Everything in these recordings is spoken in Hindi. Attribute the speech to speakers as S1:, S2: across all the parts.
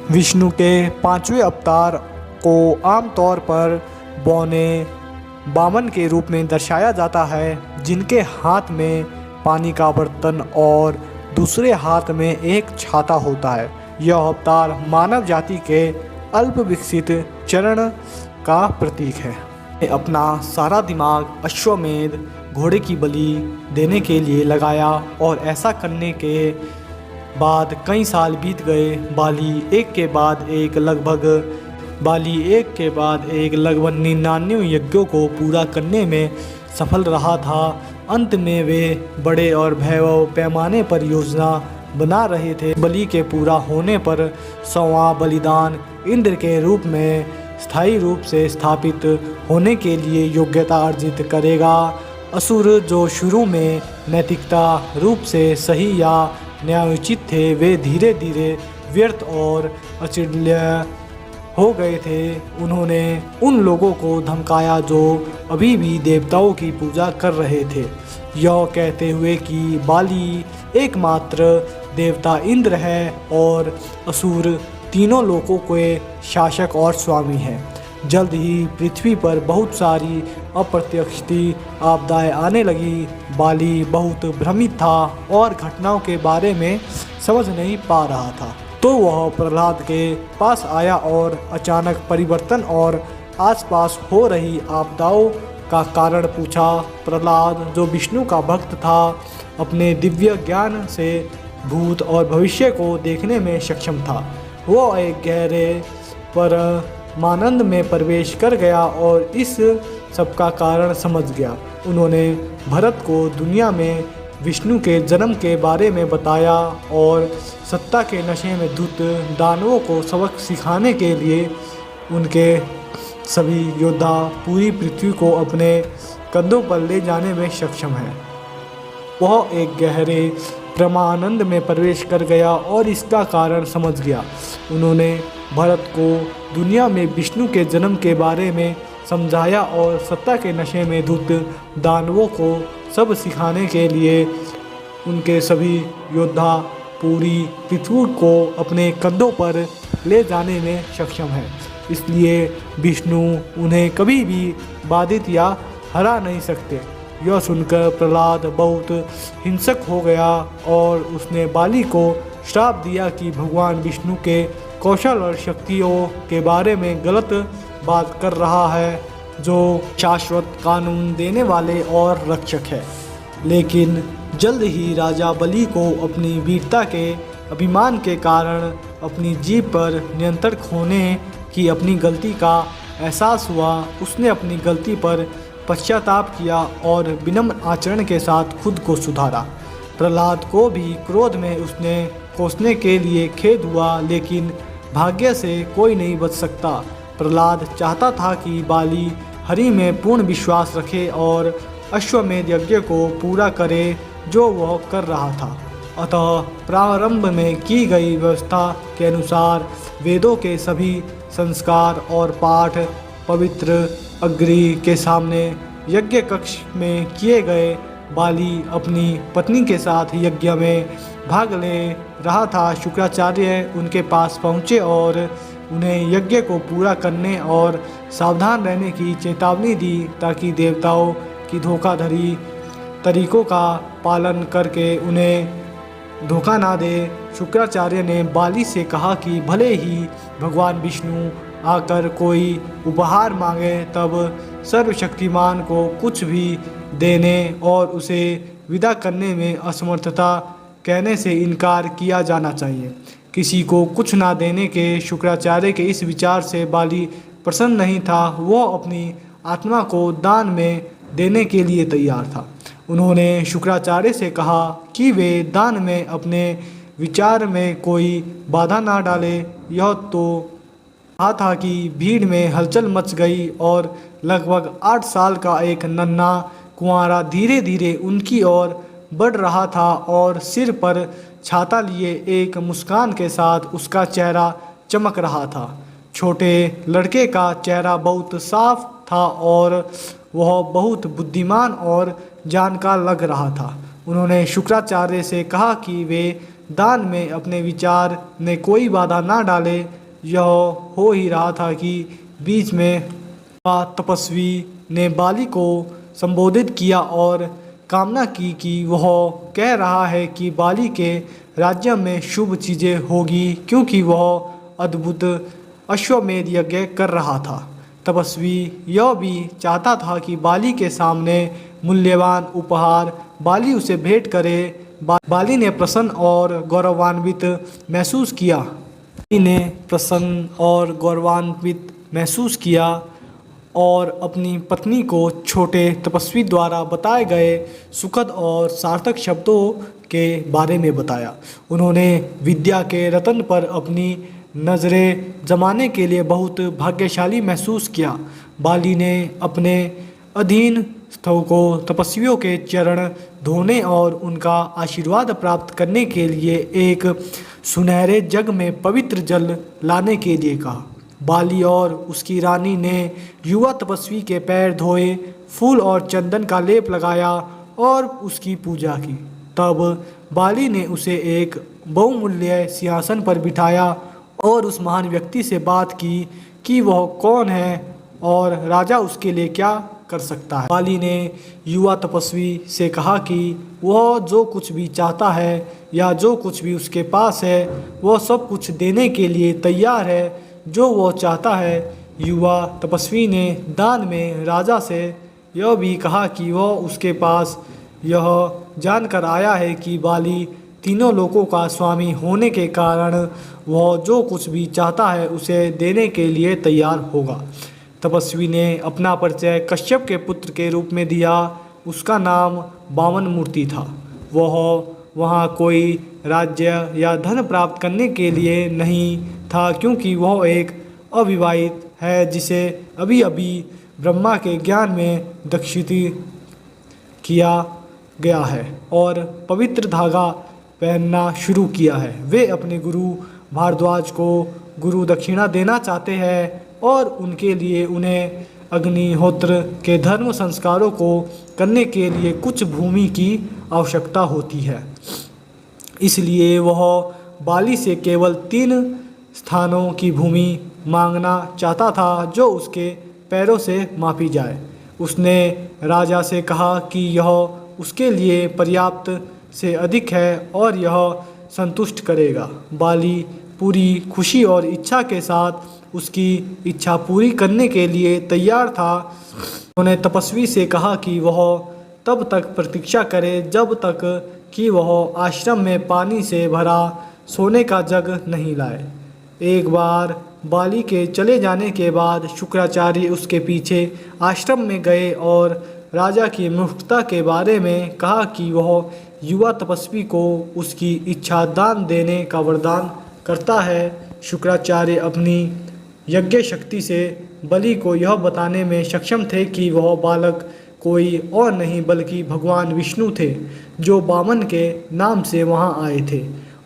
S1: विष्णु के पांचवें अवतार को आमतौर पर बौने बामन के रूप में दर्शाया जाता है, जिनके हाथ में पानी का बर्तन और दूसरे हाथ में एक छाता होता है। यह अवतार मानव जाति के अल्प विकसित चरण का प्रतीक है। अपना सारा दिमाग अश्वमेध घोड़े की बलि देने के लिए लगाया और ऐसा करने के बाद कई साल बीत गए। बाली एक के बाद एक लगभग 99 यज्ञों को पूरा करने में सफल रहा था। अंत में वे बड़े और भयावह पैमाने पर योजना बना रहे थे। बलि के पूरा होने पर 100वां बलिदान इंद्र के रूप में स्थायी रूप से स्थापित होने के लिए योग्यता अर्जित करेगा। असुर जो शुरू में नैतिकता रूप से सही या न्यायोचित थे, वे धीरे धीरे व्यर्थ और अचिल्य हो गए थे। उन्होंने उन लोगों को धमकाया जो अभी भी देवताओं की पूजा कर रहे थे, यह कहते हुए कि बाली एकमात्र देवता इंद्र है और असुर तीनों लोकों के शासक और स्वामी हैं। जल्द ही पृथ्वी पर बहुत सारी अप्रत्याशित आपदाएं आने लगी। बाली बहुत भ्रमित था और घटनाओं के बारे में समझ नहीं पा रहा था। तो वह प्रहलाद के पास आया और अचानक परिवर्तन और आसपास हो रही आपदाओं का कारण पूछा। प्रहलाद, जो विष्णु का भक्त था, अपने दिव्य ज्ञान से भूत और भविष्य को देखने में सक्षम था। वो एक गहरे परमानंद में प्रवेश कर गया और इस सब का कारण समझ गया। उन्होंने भरत को दुनिया में विष्णु के जन्म के बारे में बताया और सत्ता के नशे में धुत दानवों को सबक सिखाने के लिए उनके सभी योद्धा पूरी पृथ्वी को अपने कंधों पर ले जाने में सक्षम हैं। वह एक गहरे परमानंद में प्रवेश कर गया और इसका कारण समझ गया। उन्होंने भरत को दुनिया में विष्णु के जन्म के बारे में समझाया और सत्ता के नशे में धुत दानवों को सब सिखाने के लिए उनके सभी योद्धा पूरी पृथ्वी को अपने कंधों पर ले जाने में सक्षम है। इसलिए विष्णु उन्हें कभी भी बाधित या हरा नहीं सकते। यह सुनकर प्रहलाद बहुत हिंसक हो गया और उसने बाली को श्राप दिया कि भगवान विष्णु के कौशल और शक्तियों के बारे में गलत बात कर रहा है, जो शाश्वत कानून देने वाले और रक्षक है। लेकिन जल्द ही राजा बलि को अपनी वीरता के अभिमान के कारण अपनी जीभ पर नियंत्रण खोने की अपनी गलती का एहसास हुआ। उसने अपनी गलती पर पश्चाताप किया और विनम्र आचरण के साथ खुद को सुधारा। प्रहलाद को भी क्रोध में उसने कोसने के लिए खेद हुआ, लेकिन भाग्य से कोई नहीं बच सकता। प्रहलाद चाहता था कि बाली हरि में पूर्ण विश्वास रखे और अश्वमेध यज्ञ को पूरा करे जो वह कर रहा था। अतः प्रारंभ में की गई व्यवस्था के अनुसार वेदों के सभी संस्कार और पाठ पवित्र अग्नि के सामने यज्ञ कक्ष में किए गए। बाली अपनी पत्नी के साथ यज्ञ में भाग ले रहा था। शुक्राचार्य उनके पास पहुँचे और उन्हें यज्ञ को पूरा करने और सावधान रहने की चेतावनी दी, ताकि देवताओं की धोखाधड़ी तरीकों का पालन करके उन्हें धोखा ना दे। शुक्राचार्य ने बाली से कहा कि भले ही भगवान विष्णु आकर कोई उपहार मांगे, तब सर्वशक्तिमान को कुछ भी देने और उसे विदा करने में असमर्थता कहने से इनकार किया जाना चाहिए। किसी को कुछ ना देने के शुक्राचार्य के इस विचार से बाली प्रसन्न नहीं था। वह अपनी आत्मा को दान में देने के लिए तैयार था। उन्होंने शुक्राचार्य से कहा कि वे दान में अपने विचार में कोई बाधा ना डाले। यह तो कहा था कि भीड़ में हलचल मच गई और लगभग 8 साल का एक नन्हा कुंवारा धीरे धीरे उनकी ओर बढ़ रहा था और सिर पर छाता लिए एक मुस्कान के साथ उसका चेहरा चमक रहा था। छोटे लड़के का चेहरा बहुत साफ था और वह बहुत बुद्धिमान और जानकार लग रहा था। उन्होंने शुक्राचार्य से कहा कि वे दान में अपने विचार ने कोई बाधा ना डाले। यह हो ही रहा था कि बीच में तपस्वी ने बाली को संबोधित किया और कामना की कि वह कह रहा है कि बाली के राज्य में शुभ चीज़ें होगी, क्योंकि वह अद्भुत अश्वमेध यज्ञ कर रहा था। तपस्वी यह भी चाहता था कि बाली के सामने मूल्यवान उपहार बाली उसे भेंट करे। बाली ने प्रसन्न और गौरवान्वित महसूस किया। बाली ने प्रसन्न और गौरवान्वित महसूस किया और अपनी पत्नी को छोटे तपस्वी द्वारा बताए गए सुखद और सार्थक शब्दों के बारे में बताया। उन्होंने विद्या के रतन पर अपनी नज़रें जमाने के लिए बहुत भाग्यशाली महसूस किया। बाली ने अपने अधीनस्थों को तपस्वियों के चरण धोने और उनका आशीर्वाद प्राप्त करने के लिए एक सुनहरे जग में पवित्र जल लाने के लिए कहा। बाली और उसकी रानी ने युवा तपस्वी के पैर धोए, फूल और चंदन का लेप लगाया और उसकी पूजा की। तब बाली ने उसे एक बहुमूल्य सिंहासन पर बिठाया और उस महान व्यक्ति से बात की कि वह कौन है और राजा उसके लिए क्या कर सकता है। बाली ने युवा तपस्वी से कहा कि वह जो कुछ भी चाहता है या जो कुछ भी उसके पास है वह सब कुछ देने के लिए तैयार है जो वह चाहता है। युवा तपस्वी ने दान में राजा से यह भी कहा कि वह उसके पास यह जानकर आया है कि बाली तीनों लोकों का स्वामी होने के कारण वह जो कुछ भी चाहता है उसे देने के लिए तैयार होगा। तपस्वी ने अपना परिचय कश्यप के पुत्र के रूप में दिया। उसका नाम वामन मूर्ति था। वह वहाँ कोई राज्य या धन प्राप्त करने के लिए नहीं था, क्योंकि वह एक अविवाहित है जिसे अभी अभी ब्रह्मा के ज्ञान में दीक्षित किया गया है और पवित्र धागा पहनना शुरू किया है। वे अपने गुरु भारद्वाज को गुरु दक्षिणा देना चाहते हैं और उनके लिए उन्हें अग्निहोत्र के धर्म संस्कारों को करने के लिए कुछ भूमि की आवश्यकता होती है। इसलिए वह बाली से केवल 3 स्थानों की भूमि मांगना चाहता था जो उसके पैरों से मापी जाए। उसने राजा से कहा कि यह उसके लिए पर्याप्त से अधिक है और यह संतुष्ट करेगा। बाली पूरी खुशी और इच्छा के साथ उसकी इच्छा पूरी करने के लिए तैयार था। उन्होंने तपस्वी से कहा कि वह तब तक प्रतीक्षा करे जब तक कि वह आश्रम में पानी से भरा सोने का जग नहीं लाए। एक बार बाली के चले जाने के बाद शुक्राचार्य उसके पीछे आश्रम में गए और राजा की मूर्खता के बारे में कहा कि वह युवा तपस्वी को उसकी इच्छा दान देने का वरदान करता है। शुक्राचार्य अपनी यज्ञ शक्ति से बलि को यह बताने में सक्षम थे कि वह बालक कोई और नहीं बल्कि भगवान विष्णु थे जो वामन के नाम से वहां आए थे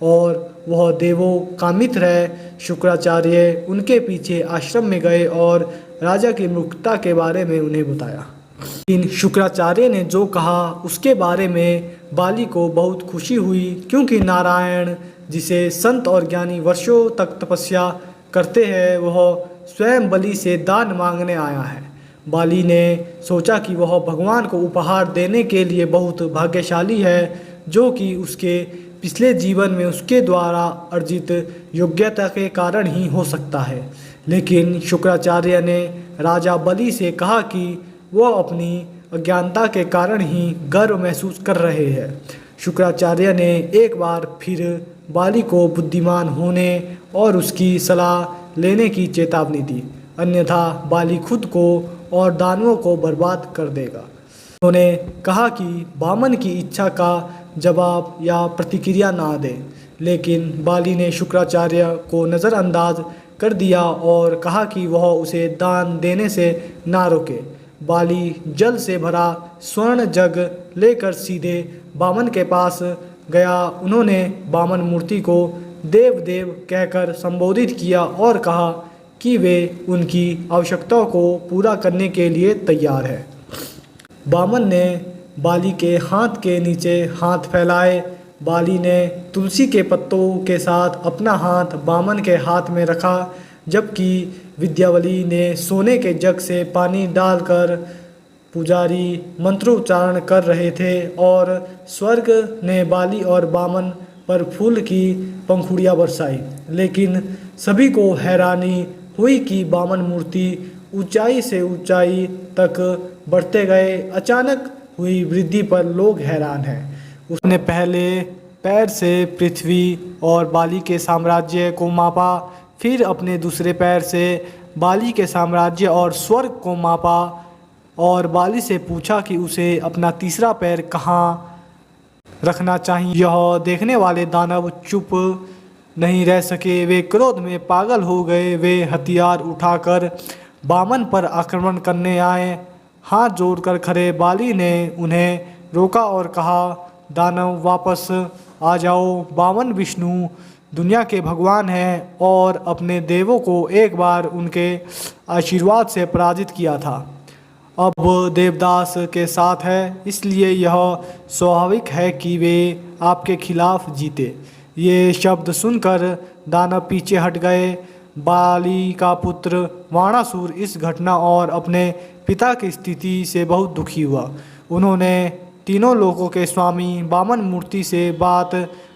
S1: और वह देवों का मित्र है। शुक्राचार्य उनके पीछे आश्रम में गए और राजा की मूर्खता के बारे में उन्हें बताया। लेकिन शुक्राचार्य ने जो कहा उसके बारे में बाली को बहुत खुशी हुई, क्योंकि नारायण जिसे संत और ज्ञानी वर्षों तक तपस्या करते हैं वह स्वयं बलि से दान मांगने आया है। बाली ने सोचा कि वह भगवान को उपहार देने के लिए बहुत भाग्यशाली है, जो कि उसके पिछले जीवन में उसके द्वारा अर्जित योग्यता के कारण ही हो सकता है। लेकिन शुक्राचार्य ने राजा बलि से कहा कि वह अपनी अज्ञानता के कारण ही गर्व महसूस कर रहे हैं। शुक्राचार्य ने एक बार फिर बाली को बुद्धिमान होने और उसकी सलाह लेने की चेतावनी दी, अन्यथा बाली खुद को और दानवों को बर्बाद कर देगा। उन्होंने कहा कि वामन की इच्छा का जवाब या प्रतिक्रिया ना दे, लेकिन बाली ने शुक्राचार्य को नज़रअंदाज कर दिया और कहा कि वह उसे दान देने से ना रोके। बाली जल से भरा स्वर्ण जग लेकर सीधे वामन के पास गया। उन्होंने वामन मूर्ति को देव देव कहकर संबोधित किया और कहा कि वे उनकी आवश्यकताओं को पूरा करने के लिए तैयार है। वामन ने बाली के हाथ के नीचे हाथ फैलाए। बाली ने तुलसी के पत्तों के साथ अपना हाथ बामन के हाथ में रखा, जबकि विद्यावली ने सोने के जग से पानी डालकर पुजारी मंत्रोच्चारण कर रहे थे और स्वर्ग ने बाली और बामन पर फूल की पंखुड़ियाँ बरसाई। लेकिन सभी को हैरानी हुई कि बामन मूर्ति ऊंचाई से ऊंचाई तक बढ़ते गए। अचानक हुई वृद्धि पर लोग हैरान हैं। उसने पहले पैर से पृथ्वी और बाली के साम्राज्य को मापा, फिर अपने दूसरे पैर से बाली के साम्राज्य और स्वर्ग को मापा और बाली से पूछा कि उसे अपना तीसरा पैर कहाँ रखना चाहिए। यह देखने वाले दानव चुप नहीं रह सके, वे क्रोध में पागल हो गए। वे हथियार उठाकर बामन पर आक्रमण करने आए। हाथ जोड़कर खड़े बाली ने उन्हें रोका और कहा, दानव वापस आ जाओ। बामन विष्णु दुनिया के भगवान हैं और अपने देवों को एक बार उनके आशीर्वाद से पराजित किया था। अब देवदास के साथ है, इसलिए यह स्वाभाविक है कि वे आपके खिलाफ जीते। ये शब्द सुनकर दानव पीछे हट गए। बाली का पुत्र वाणासुर इस घटना और अपने पिता की स्थिति से बहुत दुखी हुआ। उन्होंने तीनों लोकों के स्वामी बामन मूर्ति से बात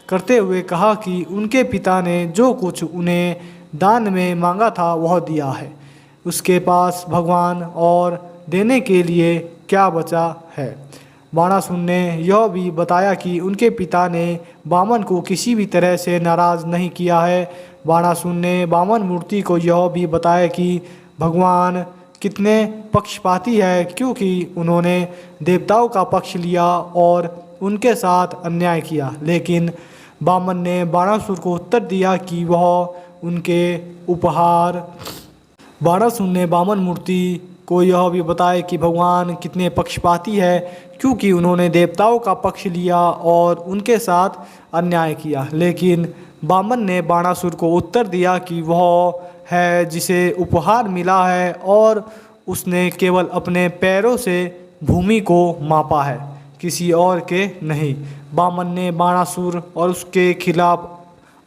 S1: करते हुए कहा कि उनके पिता ने जो कुछ उन्हें दान में मांगा था वह दिया है। उसके पास भगवान और देने के लिए क्या बचा है। बाणासुर ने यह भी बताया कि उनके पिता ने बामन को किसी भी तरह से नाराज़ नहीं किया है। बाणासुर ने बामन मूर्ति को यह भी बताया कि भगवान कितने पक्षपाती है, क्योंकि उन्होंने देवताओं का पक्ष लिया और उनके साथ अन्याय किया। लेकिन बामन ने बाणासुर को उत्तर दिया कि वह उनके उपहार। बाणासुर ने बामन मूर्ति को यह भी बताया कि भगवान कितने पक्षपाती है, क्योंकि उन्होंने देवताओं का पक्ष लिया और उनके साथ अन्याय किया। लेकिन बामन ने बाणासुर को उत्तर दिया कि वह है जिसे उपहार मिला है और उसने केवल अपने पैरों से भूमि को मापा है, किसी और के नहीं। बामन ने बाणासुर और उसके खिलाफ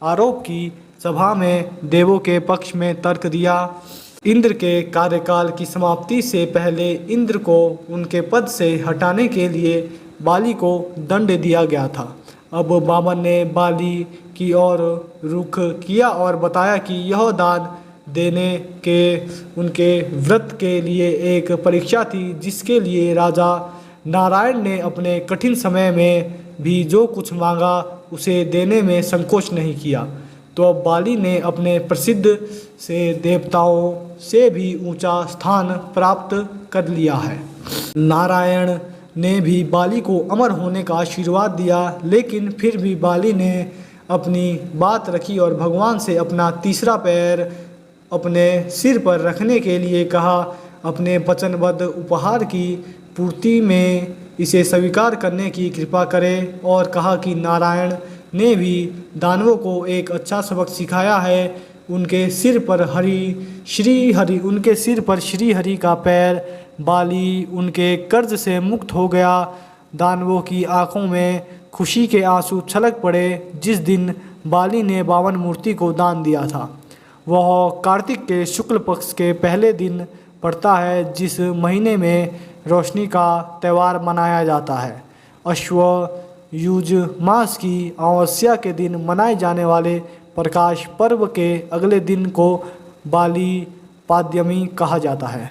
S1: आरोप की सभा में देवों के पक्ष में तर्क दिया। इंद्र के कार्यकाल की समाप्ति से पहले इंद्र को उनके पद से हटाने के लिए बाली को दंड दिया गया था। अब बामन ने बाली की ओर रुख किया और बताया कि यह दान देने के उनके व्रत के लिए एक परीक्षा थी, जिसके लिए राजा नारायण ने अपने कठिन समय में भी जो कुछ मांगा उसे देने में संकोच नहीं किया। तो अब बाली ने अपने प्रसिद्ध से देवताओं से भी ऊंचा स्थान प्राप्त कर लिया है। नारायण ने भी बाली को अमर होने का आशीर्वाद दिया, लेकिन फिर भी बाली ने अपनी बात रखी और भगवान से अपना तीसरा पैर अपने सिर पर रखने के लिए कहा। अपने वचनबद्ध उपहार की पूर्ति में इसे स्वीकार करने की कृपा करें और कहा कि नारायण ने भी दानवों को एक अच्छा सबक सिखाया है। उनके सिर पर श्री हरि का पैर बाली उनके कर्ज से मुक्त हो गया। दानवों की आंखों में खुशी के आंसू छलक पड़े जिस दिन बाली ने बामन मूर्ति को दान दिया था। वह कार्तिक के शुक्ल पक्ष के पहले दिन पड़ता है, जिस महीने में रोशनी का त्यौहार मनाया जाता है। अश्व युज मास की अमावस्या के दिन मनाए जाने वाले प्रकाश पर्व के अगले दिन को बाली पाद्यमी कहा जाता है।